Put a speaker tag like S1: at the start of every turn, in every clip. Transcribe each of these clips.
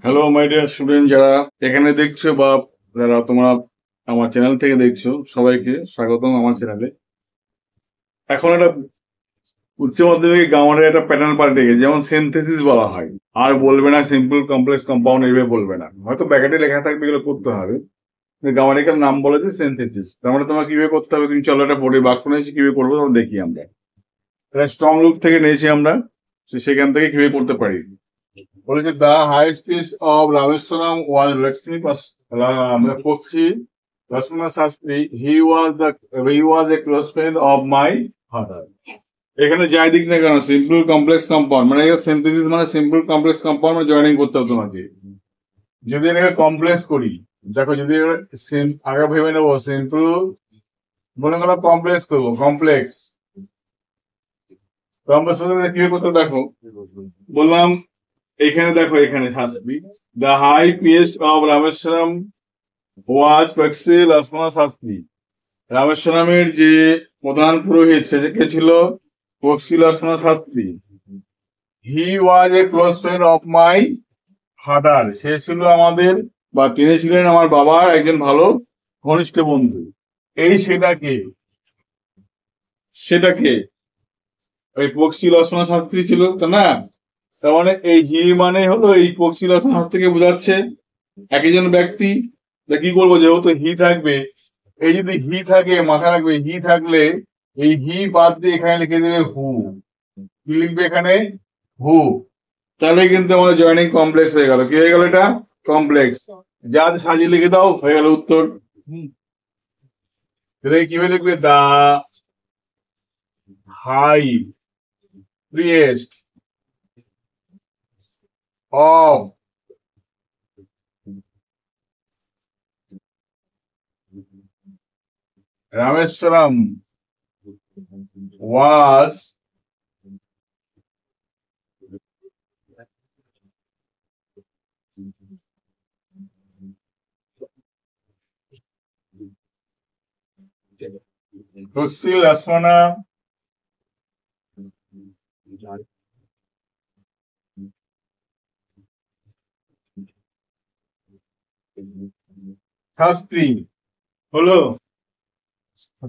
S1: Hello my dear student, যারা এখানে দেখছো বা যারা তোমরা আমার চ্যানেল থেকে দেখছো, সবাইকে স্বাগতম আমার চ্যানেলে। এখন একটা উচ্চ মাধ্যমিক গ্রামারের একটা প্যাটার্ন পাল্টে গেছে, যেমন সিনথেসিস বলা হয়। আর বলবে না সিম্পল, কমপ্লেক্স, কম্পাউন্ড, এইভাবে বলবে না। হয়তো ব্যাকেটে লেখা থাকবে, এগুলো করতে হবে। গ্রামারিক্যাল নাম বলেছে সিনথেসিস। তার মানে তোমাকে কিভাবে করতে হবে, তুমি চলো একটা বোর্ডে বাক্য নিয়েছি, কিভাবে করবো তখন দেখি আমরা। এটা স্ট্রং রুট থেকে নিয়েছি আমরা, সেখান থেকে কিভাবে করতে পারি। বলেছে the high speech of Rameswaram was Lakshmi Pakshi Lakshman Shastri. He was a close friend of my father. এখানে যাই দিক না কেন, সিম্পল কমপ্লেক্স কম্পাউন্ড মানে সিনথেসিস মানে সিম্পল কমপ্লেক্স কম্পাউন্ড জয়েনিং করতে হবে তোমাকে। যদি এটাকে কমপ্লেক্স করি, দেখো যদি আগে ভেবে নেবো সিম্পল মনে করো কমপ্লেক্স করবো, কমপ্লেক্স কমপ্লেক্স কিভাবে করতে দেখো বললাম। এখানে দেখো, এখানে the high priest of Rameswaram ওয়াজ পক্ষী লক্ষ্মণ শাস্ত্রী। রামেশ্বরমের যে প্রধান পুরোহিত সে কে ছিল? Pakshi Lakshman Shastri. He was a close friend of my father. সে ছিল আমাদের বা তিনি ছিলেন আমার বাবার একজন ভালো ঘনিষ্ঠ বন্ধু। এই সেটাকে ওই পক্ষী লক্ষ্মণ শাস্ত্রী ছিল, তা না? তার মানে এই হি মানে হলো এই পক্ষী লক্ষ্মণ শাস্ত্রীকে বোঝাচ্ছে একজন ব্যক্তি। কি করবো, যেহেতু হি থাকবে, এই যদি হি থাকে মাথায় রাখবে, হি থাকলে এই হি বাদ দিয়ে এখানে লিখে দেবে হু। কি লিখবে এখানে? হু। তাহলে কিন্তু আমাদের জয়েনিং কমপ্লেক্স হয়ে গেল। কি হয়ে গেল? এটা কমপ্লেক্স। যা সাজিয়ে লিখে দাও, হয়ে গেল উত্তর। কিভাবে লিখবে? দা হাই প্রিয়েস্ট অফ রামেশ্বরম ওয়াজ পক্ষী লক্ষ্মণ শাস্ত্রী হলো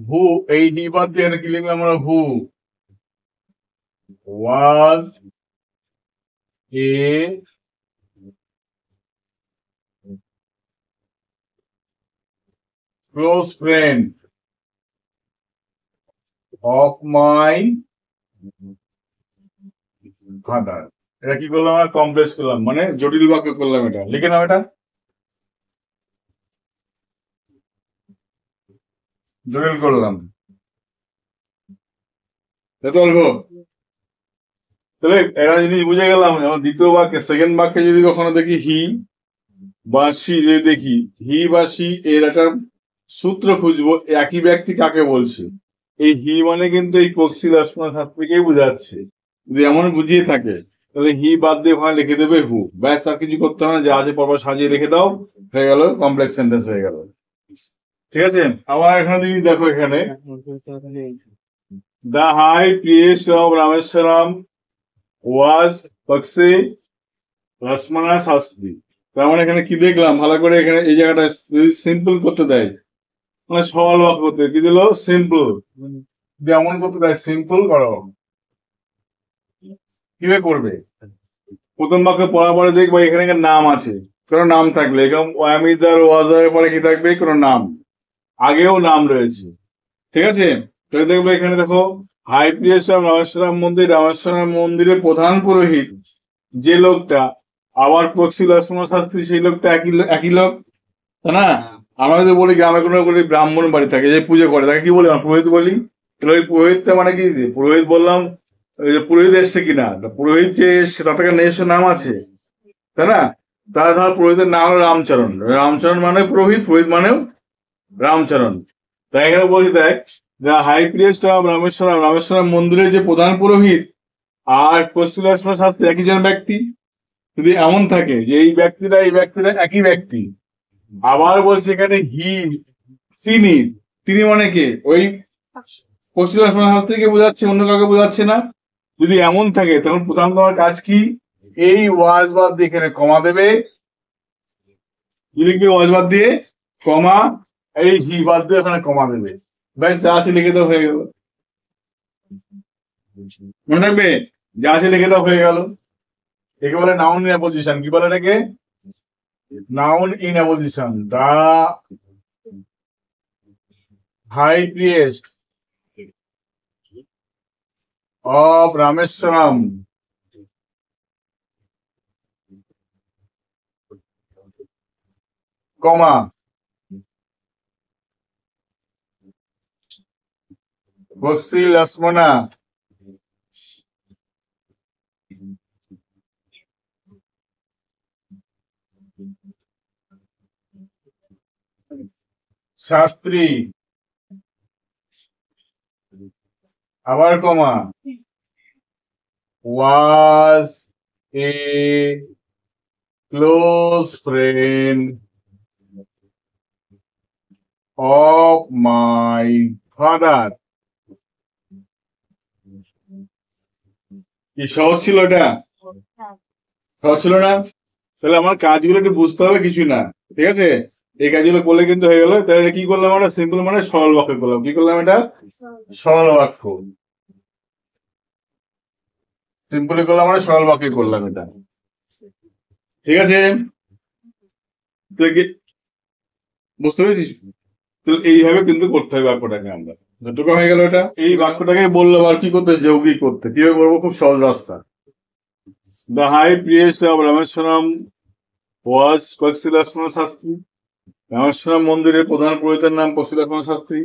S1: হু। এই হি বাদ দিয়ে কি লিখবে আমরা? Who was a close friend of my father. এটা কি করলাম? আমরা কমপ্লেক্স করলাম, মানে জটিল বাক্য করলাম। এটা লিখে নাও, এটা জটিল করলাম। অল্প। তাহলে একটা জিনিস বুঝে গেলাম, যেমন দ্বিতীয় বাক্যে সেকেন্ড বাক্যে যদি কখনো দেখি হি বা সি, যদি দেখি হি বা সি, এর একটা সূত্র খুঁজবো একই ব্যক্তি কাকে বলছে। এই হি মানে কিন্তু এই পক্ষী লক্ষ্মণ শাস্ত্রীকেই বোঝাচ্ছে। যদি এমন বুঝিয়ে থাকে তাহলে হি বাদ দিয়ে ওখানে লিখে দেবে হু। ব্যাস, তার কিছু করতে হবে না, যা আছে পরপর সাজিয়ে লিখে দাও, হয়ে গেল কমপ্লেক্স সেন্টেন্স হয়ে গেল। ঠিক আছে? আবার এখানে যদি দেখো, এখানে the high priest of Rameswaram ওয়াজ পক্ষী লক্ষ্মণ শাস্ত্রী। তার মানে এখানে কি দেখলাম ভালো করে, এখানে এই জায়গাটা সিম্পল করতে দেয়, মানে সরল বাক্য করতে কি দিল? সিম্পল। যেমন করতে দেয় সিম্পল করো, কিভাবে করবে? প্রথম বাক্য পড়ার পরে দেখবো এখানে নাম আছে, কোনো নাম থাকলে এরকম ওয়ামিদার ওয়াজারের পরে কি থাকবে? কোনো নাম, আগেও নাম রয়েছে। ঠিক আছে? তাহলে দেখবো এখানে দেখো হাই প্রিয়েস্ট অফ রামেশ্বরম মন্দির। রামেশ্বরম মন্দিরের প্রধান পুরোহিত যে লোকটা, আবার পক্ষী লক্ষ্মণ শাস্ত্রী সেই লোকটা একই লোক, তাই না? আমরা যদি বলি গ্রামে কোনো বলি ব্রাহ্মণ বাড়ি থাকে যে পুজো করে, তাকে কি বলি? পুরোহিত বলি। তাহলে ওই পুরোহিতটা মানে কি? পুরোহিত বললাম, ওই যে পুরোহিত এসছে কিনা, পুরোহিত যে এসছে তার থেকে নিজস্ব নাম আছে, তাই না? তাহলে ধর পুরোহিতের নাম হলো রামচরণ। রামচরণ মানে পুরোহিত, পুরোহিত মানেও রামচরণ। তাই এখানে বলি দেখ, the high priest of Rameswaram, Rameswaram মন্দিরের যে প্রধান পুরোহিত আর পশ্চিম লক্ষ্মণ শাস্ত্রী একই জন ব্যক্তি। যদি এমন থাকে যে এই ব্যক্তিরা একই ব্যক্তি, আবার বলছে এখানে হি, তিনি। তিনি মানে কে? ওই পশ্চিম লক্ষ্মণ শাস্ত্রীকে বোঝাচ্ছে, অন্য কাউকে বোঝাচ্ছে না। যদি এমন থাকে তখন প্রধান তোমার কাজ কি? এই ওয়াজ বাদ দিয়ে এখানে কমা দেবে, কি লিখবে? ওয়াজ বাদ দিয়ে কমা, এই হি বাদ দিয়ে ওখানে কমা দেবে, ব্যাস যা আছে লিখে দাও, হয়ে গেল। মনে থাকবে? যা আছে লিখে দাও, হয়ে গেল। একে বলে নাউন ইন অ্যাপোজিশন। কি বলে এটাকে? Noun in apposition. The high priest of Rameswaram comma Baksi Lakshmana Shastri, আবার comma, was a close friend of my father। কি সহজ ছিল এটা? সহজ ছিল না? তাহলে আমার কাজগুলো একটু বুঝতে হবে, কিছু না, ঠিক আছে? এই কাজগুলো করলে কিন্তু হয়ে গেল। তাহলে কি করলাম আমরা? সিম্পল মানে সরল বাক্য করলাম। কি করলাম এটা? সরল বাক্য। সিম্পলি করলাম মানে সরল বাক্য করলাম এটা, ঠিক আছে? বুঝতে পেরেছিস? তো এইভাবে কিন্তু করতে হবে বাক্যটাকে। আমরা যতটুকু হয়ে গেল এটা। এই বাক্যটাকে বললাম আর কি করতে, যৌগিক করতে। কিভাবে করবো? খুব সহজ রাস্তা। The high priest of Rameswaram was Koksi Lakshman Shastri. Rameswaram মন্দিরের প্রধান পুরোহিতের নাম Koksi Lakshman Shastri.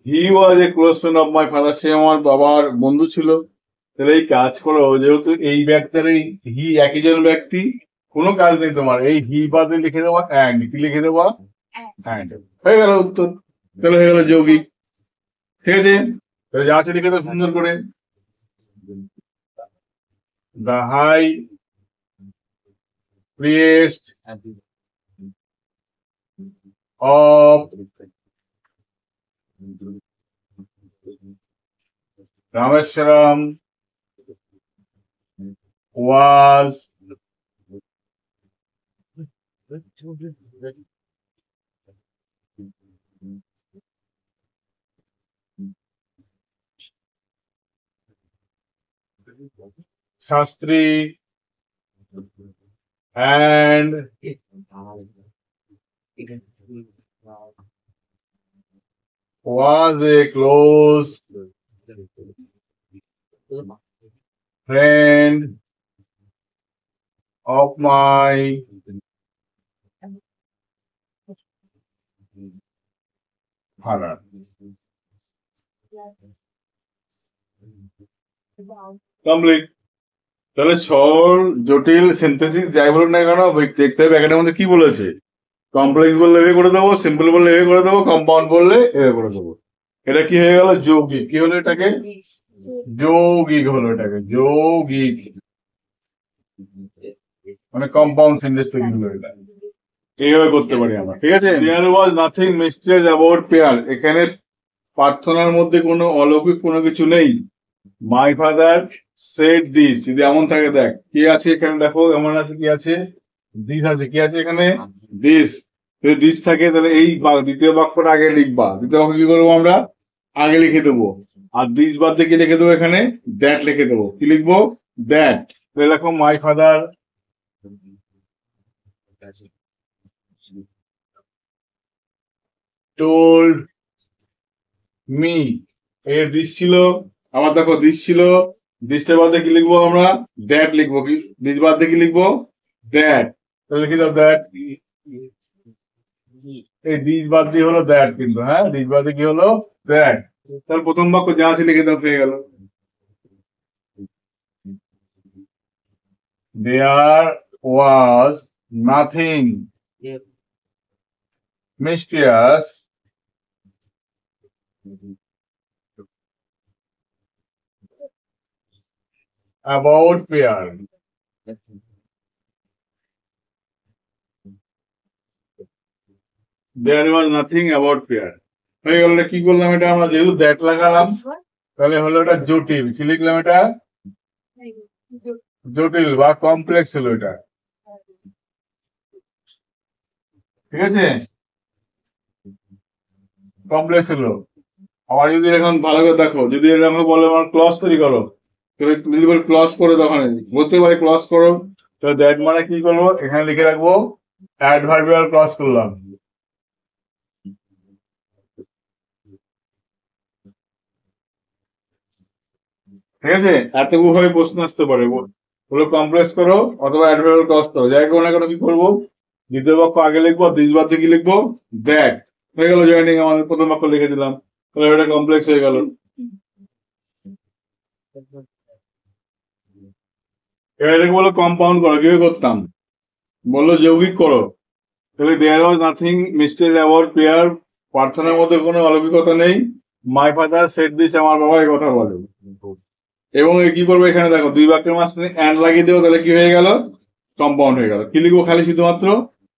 S1: He was a close friend of my father. সে আমার বাবার বন্ধু ছিল। তাহলে এই কাজ করো, যেহেতু এই ব্যক্তির এই হি একই জন ব্যক্তি, কোনো কাজ নেই তোমার। এই হি বাদে লিখে দেওয়া অ্যান্ড। কি লিখে দেওয়া? অ্যান্ড। হয়ে গেল উত্তর। তাহলে হয়ে গেল যৌগিক, ঠিক আছে? তাহলে যা আছে লিখে দাও সুন্দর করে। The high priest of Rameswaram was Shastri and was a close friend of my father। Complete. তাহলে সরল, জটিল, সিনথেসিস যাই বলুন না কেন, দেখতে হবে প্যাকেটের মধ্যে কি বলেছে। কমপ্লেক্স বললে এভাবে করে দেবো, সিম্পল বললে এভাবে করে দেবো, কম্পাউন্ড বললে এভাবে করে দেবো। এটা কি হয়ে গেল? যৌগিক। কি হলো এটাকে? যৌগিক হলো এটাকে, যৌগিক মানে কম্পাউন্ড সেন্টেন্স তৈরি হলো এটা। এইভাবে করতে পারি আমরা, ঠিক আছে? There was nothing mysterious about prayer. এখানে প্রার্থনার মধ্যে কোনো অলৌকিক কোনো কিছু নেই। মাই ফাদার সেড দিস, যদি এমন থাকে, দেখ কি আছে এখানে, দেখো এমন আছে, কি আছে? দিস আছে। কি আছে এখানে? দিস। যদি দিস থাকে তাহলে এই দ্বিতীয় বাক্যটা আগে লিখবা। দ্বিতীয় বাক্য কি করবো আমরা? আগে লিখে দেবো। আর দিস বাদ দিয়ে কি লিখে দেবো? এখানে দ্যাট লিখে দেবো। কি লিখবো? দ্যাট। দেখো মাই ফাদার told me। এর দিস ছিল, আবার দেখো দিস ছিল, দিসটা বাদ দিয়ে কি লিখবো আমরা? দ্যাট লিখবো। কি দিস বাদ দিয়ে কি লিখবো? দ্যাট। তাহলে লিখে দাও দ্যাট। এই দিস বাদ দিয়ে হলো দ্যাট, কিন্তু হ্যাঁ, দিস বাদ দিয়ে কি হলো? দ্যাট। তাহলে প্রথম বাক্য যা আছে লিখে দাও, হয়ে গেল। There was nothing mysterious about pear। There was nothing about pear। হয়ে গেল। কি করলাম এটা আমরা? যেহেতু দ্যাট লাগালাম, তাহলে হলো এটা জটিল। কি লিখলাম? এটা জটিল বা কমপ্লেক্স হলো এটা। ঠিক আছে, কমপ্লেক্স হলো। আবার যদি এখন ভালো করে দেখো, যদি এরকম বলে আমার ক্লজ তৈরি করো, তাহলে যদি বলে ক্লজ করো, তখন বলতে পারি ক্লজ করো, তাহলে দ্যাট মানে কি করবো, এখানে লিখে রাখবো অ্যাডভার্বিয়াল ক্লজ করলাম। ঠিক আছে, এতগুলো ভাবে প্রশ্ন আসতে পারে, বলো কমপ্লেক্স করো অথবা অ্যাডভার্বিয়াল ক্লজ করো, যাই করো না কেন কি করবো, দ্বিতীয় বাক্য আগে লিখবো, দ্বিতীয় বাক্যে কি লিখবো, দ্যাট। হয়ে গেল জয়েনিং, আমাদের প্রথম বাক্য লিখে দিলাম, তাহলে এটা কমপ্লেক্স হয়ে গেল। এবার এটাকে বলো কম্পাউন্ড করো, কিভাবে করতাম, বললো যৌগিক করো, তাহলে there was nothing mistake about prayer, প্রার্থনার মধ্যে কোনো অলৌকিকতা নেই, মাই ফাদার সেড দিস, আমার বাবা এই কথা বলে। এবং কি করবো, এখানে দেখো দুই বাক্যের মাঝখানে অ্যান্ড লাগিয়ে দেবো, তাহলে কি হয়ে গেল, কম্পাউন্ড হয়ে গেল। কি লিখবো, খালি শুধুমাত্র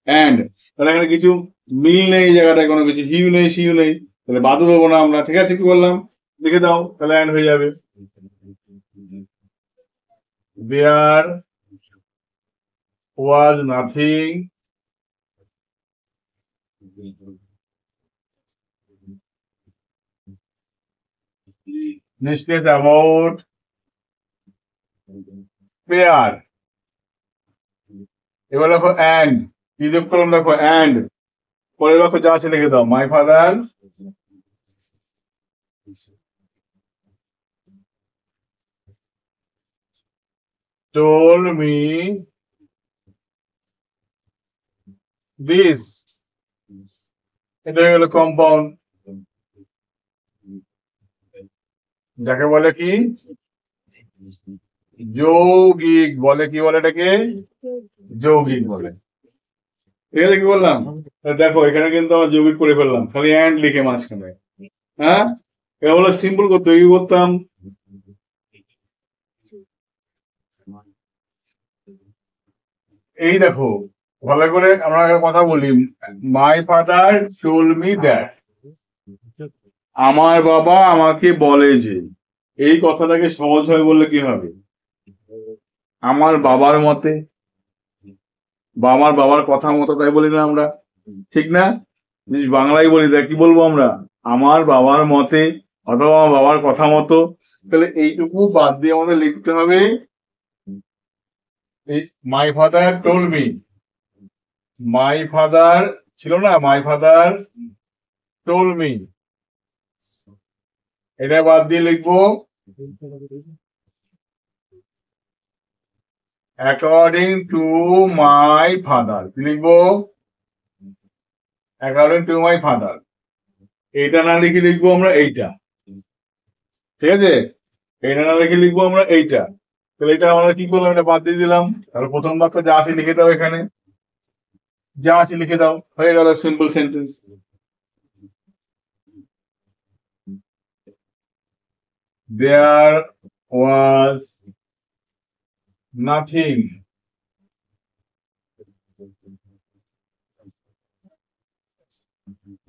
S1: অ্যান্ড, তাহলে এখানে কিছু মিল নেই, এই জায়গাটায় কোনো কিছু হিউ নেই সিউ নেই, তাহলে বাদও দেবো না আমরা। ঠিক আছে, কি বললাম, লিখে দাও, তাহলে অ্যান্ড হয়ে যাবে। There was nothing mistake about prayer. এবার দেখো অ্যান্ড, কি যোগ করলাম, দেখো অ্যান্ড, পরের বাক্য যা আছে লিখে দাও, my father told me this, এটা হয়ে গেল কম্পাউন্ড, যাকে বলে কি যৌগিক বলে, কি বলে এটাকে যৌগিক বলে। ঠিক আছে, কি বললাম, দেখো এখানে কিন্তু আমরা যৌগিক করে ফেললাম, খালি অ্যান্ড লিখে মাঝখানে। হ্যাঁ, এটা বলে সিম্পল করতে, কি করতাম, এই দেখো ভালো করে আমরা কথা বলি, my father told me that, আমার বাবা আমাকে বলে যে, এই কথাটাকে সহজ হয় বললে কি হবে, আমার বাবার মতে, বা আমার বাবার কথা মতো, তাই বলি না আমরা, ঠিক না, বাংলায় বলি, তাই কি বলবো আমরা, আমার বাবার মতে অথবা আমার বাবার কথা মতো। তাহলে এইটুকু বাদ দিয়ে আমাদের লিখতে হবে my father told me, my father ছিল না, মাই ফাদার টোল মি, এটা বাদ দিয়ে লিখবো অ্যাকর্ডিং টু মাই ফাদার, কি লিখবো, অ্যাকর্ডিং টু মাই ফাদার। এইটা না লিখে লিখবো আমরা এইটা, ঠিক আছে, এইটা না লিখে লিখবো আমরা এইটা। তাহলে এটা আমরা কি করলাম, এটা বাদ দিয়ে দিলাম, তাহলে প্রথম বাক্য যা আছে লিখে দাও, এখানে যা আছে লিখে দাও, হয়ে গেল simple sentence. There was nothing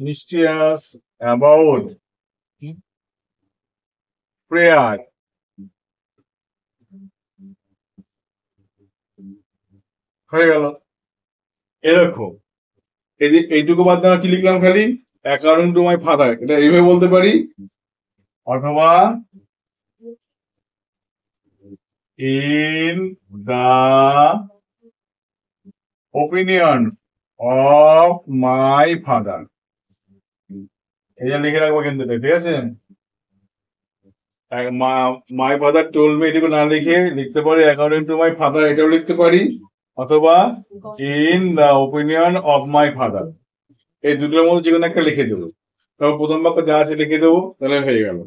S1: mysterious about prayer. হয়ে গেল, এরকম। এই যে এইটুকু বাদ দেওয়া, কি লিখলাম, খালি অ্যাকর্ডিং টু মাই ফাদার, এটা এইভাবে বলতে পারি, অথবা in the opinion of my father, এটা লিখে রাখবো কিন্তু, ঠিক আছে, মাই ফাদার টোল মি এটুকু না লিখে লিখতে পারি অ্যাকর্ডিং টু মাই ফাদার, এটাও লিখতে পারি, অথবা in the opinion of my father, এই দুটোর মধ্যে যে কোনো একটা লিখে দেবো। তারপর প্রথম বাক্য যা আছে লিখে দেবো, তাহলে হয়ে গেল।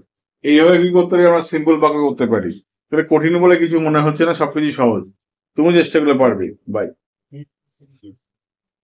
S1: এইভাবে কি করতে পারি, আমরা সিম্পল বাক্য করতে পারি। তাহলে কঠিন বলে কিছু মনে হচ্ছে না, সবকিছু সহজ, তুমি চেষ্টা করলে পারবে। বাই।